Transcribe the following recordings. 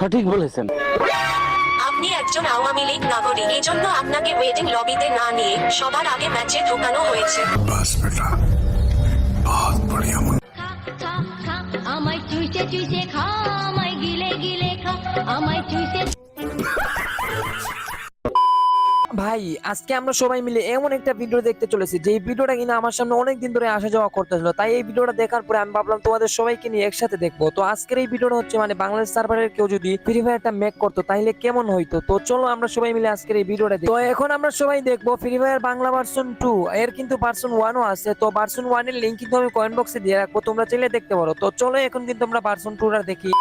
সঠিক বলেছেন। আপনি একজন আওয়ামী লীগ নাগরিক, এজন্য আপনাকে ওয়েটিং লবিতে না নিয়ে সবার আগে ম্যাচে ঢোকানো হয়েছে। बस बेटा बहुत बढ़िया। আমায় চুইসে চুইসে খা, আমায় গিলে গিলে খা, আমায় চুইসে। ভাই আজকে আমরা সবাই মিলে এমন একটা ভিডিও দেখতে চলেছি যে ভিডিওটা কিনা আমার সামনে অনেকদিন ধরে আসা যাওয়া করতেছিল, তাই এই ভিডিওটা দেখার পরে আমি ভাবলাম তোমাদের সবাইকে নিয়ে একসাথে দেখবো। তো আজকের এই ভিডিওটা হচ্ছে মানে বাংলাদেশ সার্ভারের কেউ যদি ফ্রি ফায়ারটা মেক করতো তাহলে কেমন হইতো। তো চলো আমরা সবাই মিলে আজকের এই ভিডিওটা দেখি। তো এখন আমরা সবাই দেখবো ফ্রি ফায়ার বাংলা ভার্সন 2, এর কিন্তু ভার্সন 1ও আছে। তো ভার্সন 1 এর লিংক কিন্তু আমি কমেন্ট বক্সে দিয়ে রাখবো, তোমরা চাইলে দেখতে পারো। তো চলো এখন কিন্তু আমরা ভার্সন 2টা দেখি।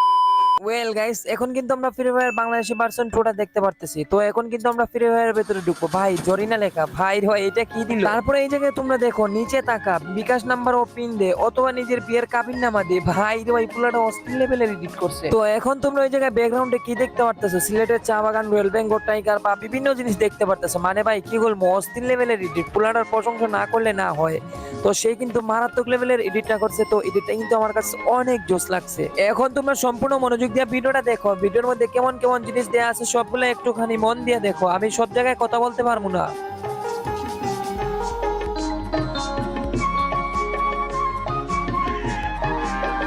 ওয়েল গাইস, এখন কিন্তু আমরা ফ্রি ফায়ার বাংলাদেশি ভার্সন 2টা দেখতে পারতেছি। তো এখন কিন্তু আমরা ফ্রি ফায়ারের ভিতরে ঢুকবো। ভাই জরিনা লেখা, ভাই রে এটা কি দিল। তারপরে এই জায়গায় তোমরা দেখো নিচে তাকা, বিকাশ নাম্বার ও পিন দে অথবা নিজের বিয়ের কাবিন নামা দে। ভাই রে ভাই পুরোটা অস্থির লেভেলের এডিট করছে। তো এখন তোমরা ওই জায়গায় ব্যাকগ্রাউন্ডে কি দেখতে পারতেছো, সিলেটের চা বাগান, রয়্যাল বেঙ্গল টাইগার বা বিভিন্ন জিনিস দেখতে পারতেছো। মানে ভাই কি বলবো, অস্থির লেভেলের এডিট, পুরোটার প্রশংসা না করলে না হয়। তো সেই কিন্তু মারাত্মক লেভেলের এডিটটা করছে। তো এডিটটা কিন্তু আমার কাছে অনেক জোস লাগছে। এখন তোমরা সম্পূর্ণ মনোযোগ দিয়ে ভিডিওটা দেখো, ভিডিওর মধ্যে কেমন কেমন জিনিস দেয়া আছে সবগুলো একটুখানি মন দিয়ে দেখো, আমি সব জায়গায় কথা বলতে পারবো না।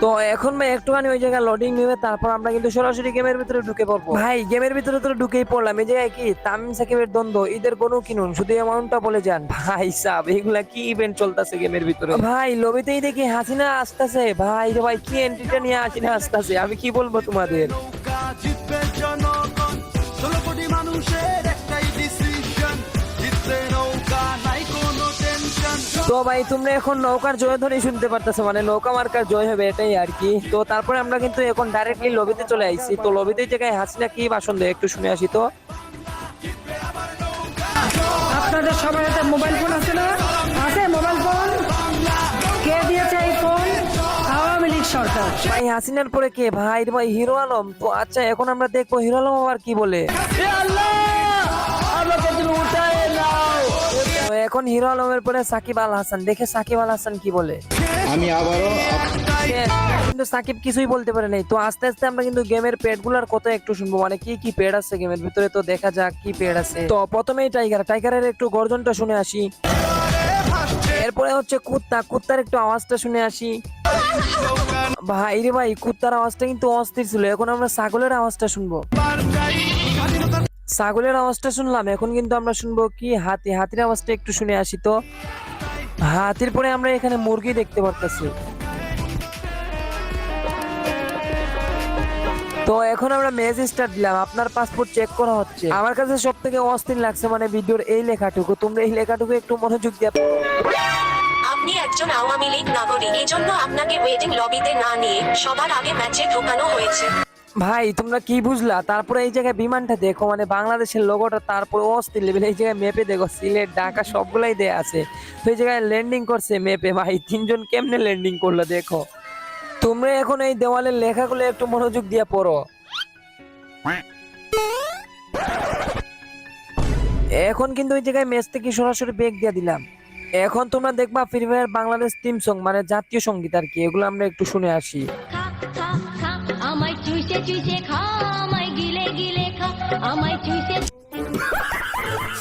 তো এখন ভাই একটুখানি ওই জায়গায় লোডিং নেবে, তারপর আমরা কিন্তু সরাসরি গেমের ভিতরে ঢুকে পড়বো। ভাই গেমের ভিতরে তো ঢুকেই পড়লাম। এই জায়গায় কি তামিম সাকিবের দ্বন্দ্ব, ঈদের কোনো কিনুন, শুধু অ্যামাউন্টটা বলে যান। ভাই সাব এগুলা কি ইভেন্ট চলতেছে গেমের ভিতরে। ভাই লবিতেই দেখি হাসিনা আসতেছে। ভাই রে ভাই কি এন্ট্রিটা নিয়ে হাসিনা আসতেছে, আমি কি বলবো তোমাদের। তো ভাই তোমরা এখন নৌকার জয়ধ্বনি শুনতে পারতেছো, মানে নৌকা মার্কার জয় হবে এটাই আর কি। তো তারপরে আমরা কিন্তু এখন ডাইরেক্টলি লবিতে চলে আইছি। তো লবিতে জায়গায় হাসিনা কি ভাষণ দেয় একটু শুনে আসি। তো আপনাদের সবার হাতে মোবাইল ফোন আছে না? আছে মোবাইল ফোন? কে দিয়েছে এই ফোন? আওয়ামী লীগ সরকার। ভাই হাসিনার পরে কে? ভাই রে ভাই হিরো আলম। তো আচ্ছা এখন আমরা দেখবো হিরো আলম আবার কি বলে। তো এখন হিরো আলমের পরে সাকিব আল হাসান, দেখে সাকিব আল হাসান কি বলে। আমি আবারও কিন্তু সাকিব কিছুই বলতে পারে নাই। তো আস্তে আস্তে আমরা কিন্তু গেমের পেড গুলার কথা একটু শুনবো, মানে কি কি পেড আছে গেমের ভিতরে। তো দেখা যাক কি পেড আছে। তো প্রথমেই টাইগারের একটু গর্জনটা শুনে আসি। এরপরে হচ্ছে কুত্তার একটু আওয়াজটা শুনে আসি। ভাই রে ভাই কুত্তার আওয়াজটা কিন্তু অস্থির ছিল। এখন আমরা ছাগলের আওয়াজটা শুনবো। ছাগলের আওয়াজটা শুনলাম, এখন কিন্তু আমরা শুনবো কি হাতির আওয়াজটা একটু শুনে আসি। তো হাতির পরে আমরা এখানে মুরগি দেখতে পারতেছি। তো এখন আমরা মেজ স্টার্ট দিলাম, আপনার পাসপোর্ট চেক করা হচ্ছে। আমার কাছে সব থেকে অস্থির লাগছে মানে ভিডিওর এই লেখাটুকু, তোমরা এই লেখাটুকু একটু মনোযোগ দিয়ে। আপনি একজন আওয়ামী লীগ নাগরিক, এজন্য আপনাকে ওয়েটিং লবিতে না নিয়ে সবার আগে ম্যাচে ঢোকানো হয়েছে। ভাই তোমরা কি বুঝলা? তারপরে এই জায়গায় বিমানটা দেখো, মানে বাংলাদেশের লোগোটা, তারপরে অস্থির লেভেল। এই জায়গায় মেপে দেখো সিলেট ঢাকা সবগুলাই দেয়া আছে। তো এই জায়গায় ল্যান্ডিং করছে মেপে। ভাই তিনজন কেমনে ল্যান্ডিং করলো দেখো। তোমরা এখন এই দেওয়ালের লেখাগুলো একটু মনোযোগ দিয়ে পড়ো। এখন কিন্তু ওই জায়গায় ম্যাচ থেকে সরাসরি ব্রেক দিয়ে দিলাম। এখন তোমরা দেখবা free fire Bangladesh team song, মানে জাতীয় সঙ্গীত আর কি, এগুলো আমরা একটু শুনে আসি। খা খা খা, আমায় চুইসে চুইসে খা, আমায় গিলে গিলে খা, আমায় চুইসে।